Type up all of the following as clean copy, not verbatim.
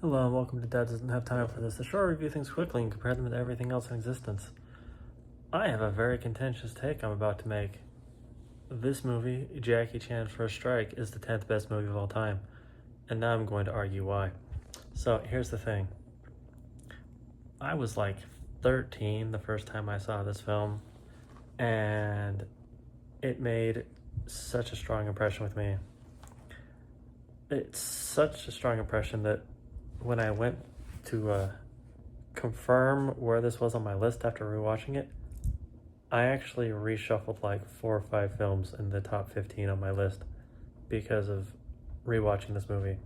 Hello and welcome to Dad Doesn't Have Time for This, the show I review things quickly and compare them to everything else in existence. I have a very contentious take I'm about to make. This movie, Jackie Chan First Strike, is the 10th best movie of all time, and now I'm going to argue why. So here's the thing. I was like 13 the first time I saw this film, and it made such a strong impression with me. It's such a strong impression that when I went to confirm where this was on my list after rewatching it, I actually reshuffled like 4 or 5 films in the top 15 on my list because of rewatching this movie.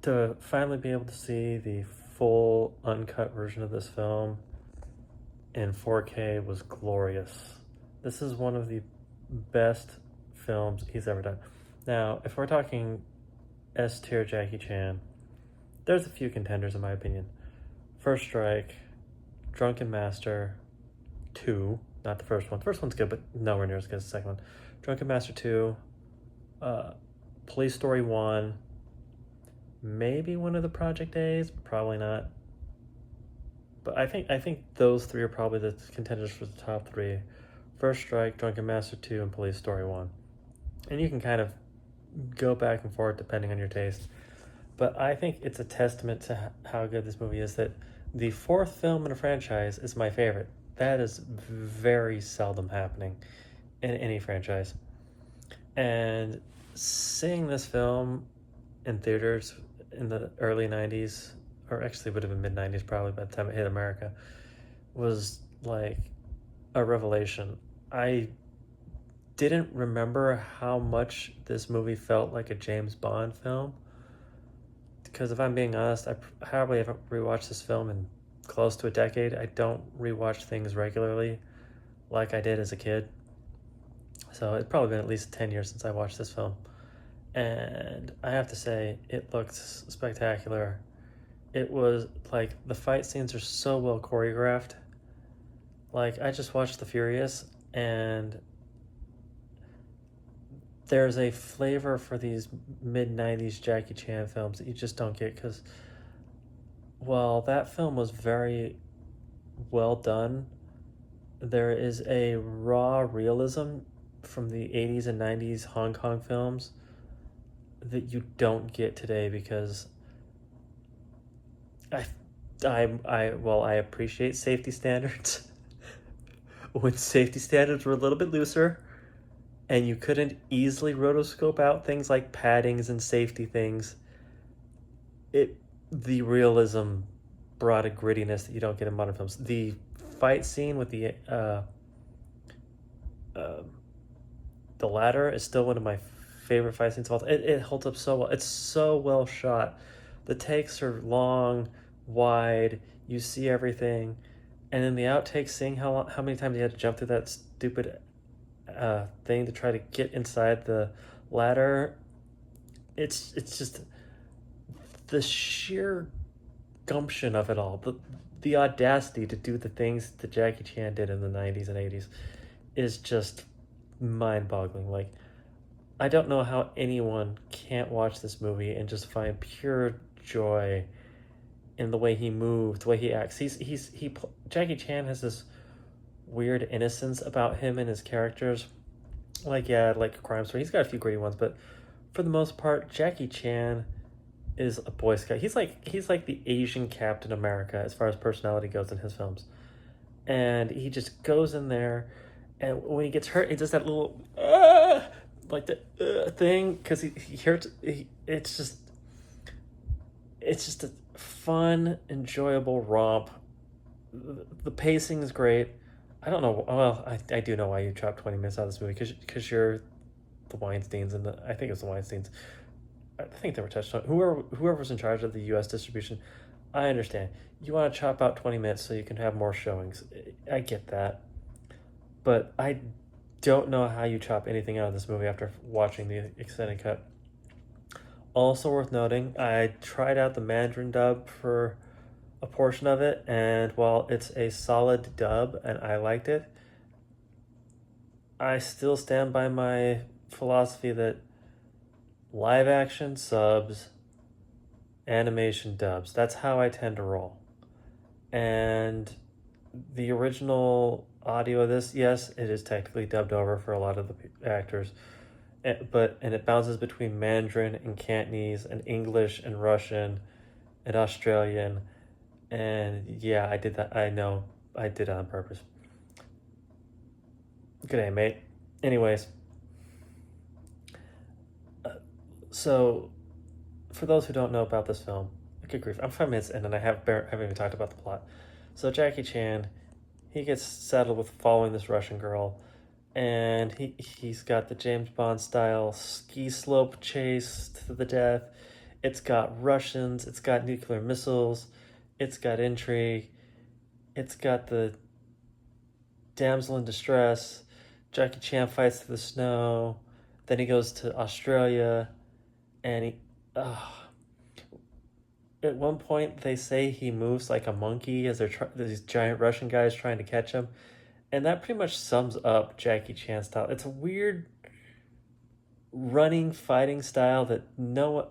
To finally be able to see the full uncut version of this film in 4K was glorious. This is one of the best films he's ever done. Now, if we're talking S tier Jackie Chan, there's a few contenders in my opinion. First Strike, Drunken Master 2, not the first one. The first one's good, but nowhere near as good as the second one. Drunken Master 2, Police Story 1, maybe one of the Project A's, but probably not. But I think those three are probably the contenders for the top three. First Strike, Drunken Master 2, and Police Story 1. And you can kind of go back and forth depending on your taste. But I think it's a testament to how good this movie is that the fourth film in a franchise is my favorite. That is very seldom happening in any franchise. And seeing this film in theaters in the early 90s, or actually would have been mid 90s probably by the time it hit America, was like a revelation. I didn't remember how much this movie felt like a James Bond film. Because if I'm being honest, I probably haven't rewatched this film in close to a decade. I don't rewatch things regularly like I did as a kid. So it's probably been at least 10 years since I watched this film. And I have to say, it looked spectacular. It was like the fight scenes are so well choreographed. Like, I just watched The Furious, and there's a flavor for these mid 90s Jackie Chan films that you just don't get because, while that film was very well done, there is a raw realism from the 80s and 90s Hong Kong films that you don't get today because I I appreciate safety standards. When safety standards were a little bit looser and you couldn't easily rotoscope out things like paddings and safety things, the realism brought a grittiness that you don't get in modern films. The fight scene with uh, the ladder is still one of my favorite fight scenes of all time. It holds up so well. It's so well shot. The takes are long, wide. You see everything, and in the outtakes, seeing how many times he had to jump through that stupid thing to try to get inside the ladder. It's just the sheer gumption of it all. The audacity to do the things that Jackie Chan did in the 90s and 80s is just mind-boggling. Like, I don't know how anyone can't watch this movie and just find pure joy in the way he moved, the way he acts. Jackie Chan has this weird innocence about him and his characters. Like, yeah, like Crime Story, he's got a few gritty ones, but for the most part, Jackie Chan is a Boy Scout. He's like the Asian Captain America as far as personality goes in his films, and he just goes in there, and when he gets hurt, he does that little like the thing because he hurts. It's just a fun, enjoyable romp. The pacing is great. I don't know. Well, I do know why you chopped 20 minutes out of this movie because you're the Weinsteins and I think it was the Weinsteins. I think they were touched on. Whoever was in charge of the U.S. distribution, I understand. You want to chop out 20 minutes so you can have more showings. I get that, but I don't know how you chop anything out of this movie after watching the extended cut. Also worth noting, I tried out the Mandarin dub for a portion of it, and while it's a solid dub and I liked it, I still stand by my philosophy that live action subs animation dubs. That's how I tend to roll. And the original audio of this, yes, it is technically dubbed over for a lot of the actors, and it bounces between Mandarin and Cantonese and English and Russian and Australian. And yeah, I did that. I know I did it on purpose. Good day, mate. Anyways, so for those who don't know about this film, good grief, I'm 5 minutes in and I haven't even talked about the plot. So Jackie Chan, he gets saddled with following this Russian girl, and he's got the James Bond style ski slope chase to the death. It's got Russians, it's got nuclear missiles, it's got intrigue, it's got the damsel in distress. Jackie Chan fights through the snow, then he goes to Australia, and at one point they say he moves like a monkey as these giant Russian guys trying to catch him, and that pretty much sums up Jackie Chan style. It's a weird running fighting style that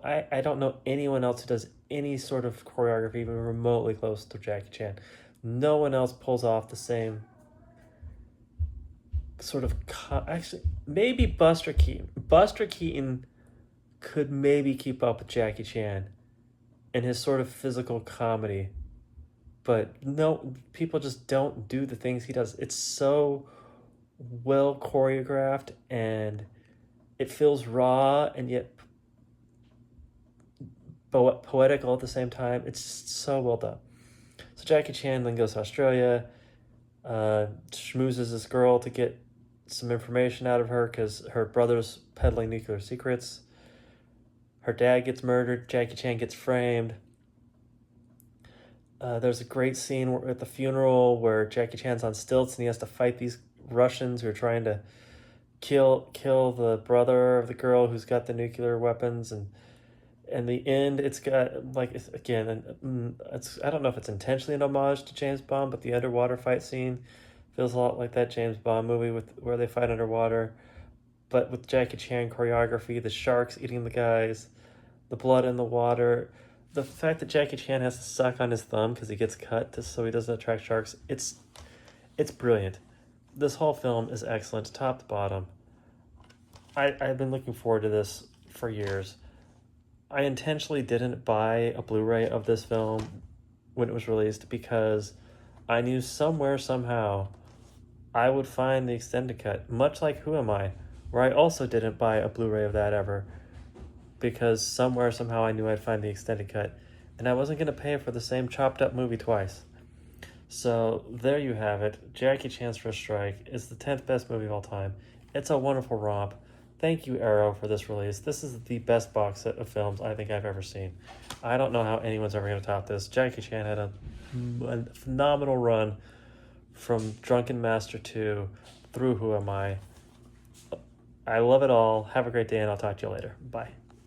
I don't know anyone else who does any sort of choreography even remotely close to Jackie Chan. No one else pulls off the same sort of actually, maybe Buster Keaton. Buster Keaton could maybe keep up with Jackie Chan in his sort of physical comedy, but no, people just don't do the things he does. It's so well choreographed, and it feels raw and yet poetical at the same time. It's just so well done. So Jackie Chan then goes to Australia, schmoozes this girl to get some information out of her because her brother's peddling nuclear secrets. Her dad gets murdered. Jackie Chan gets framed. There's a great scene at the funeral where Jackie Chan's on stilts and he has to fight these Russians who are trying to kill the brother of the girl who's got the nuclear weapons. And in the end, it's got like, again, I don't know if it's intentionally an homage to James Bond, but the underwater fight scene feels a lot like that James Bond movie where they fight underwater, but with Jackie Chan choreography, the sharks eating the guys, the blood in the water, the fact that Jackie Chan has to suck on his thumb because he gets cut so he doesn't attract sharks. It's brilliant. This whole film is excellent, top to bottom. I've been looking forward to this for years. I intentionally didn't buy a Blu-ray of this film when it was released because I knew somewhere, somehow, I would find the extended cut, much like Who Am I, where I also didn't buy a Blu-ray of that ever, because somewhere, somehow, I knew I'd find the extended cut, and I wasn't going to pay for the same chopped up movie twice. So there you have it. Jackie Chan's First Strike is the 10th best movie of all time. It's a wonderful romp. Thank you, Arrow, for this release. This is the best box set of films I think I've ever seen. I don't know how anyone's ever going to top this. Jackie Chan had a phenomenal run from Drunken Master 2 through Who Am I. I love it all. Have a great day, and I'll talk to you later. Bye.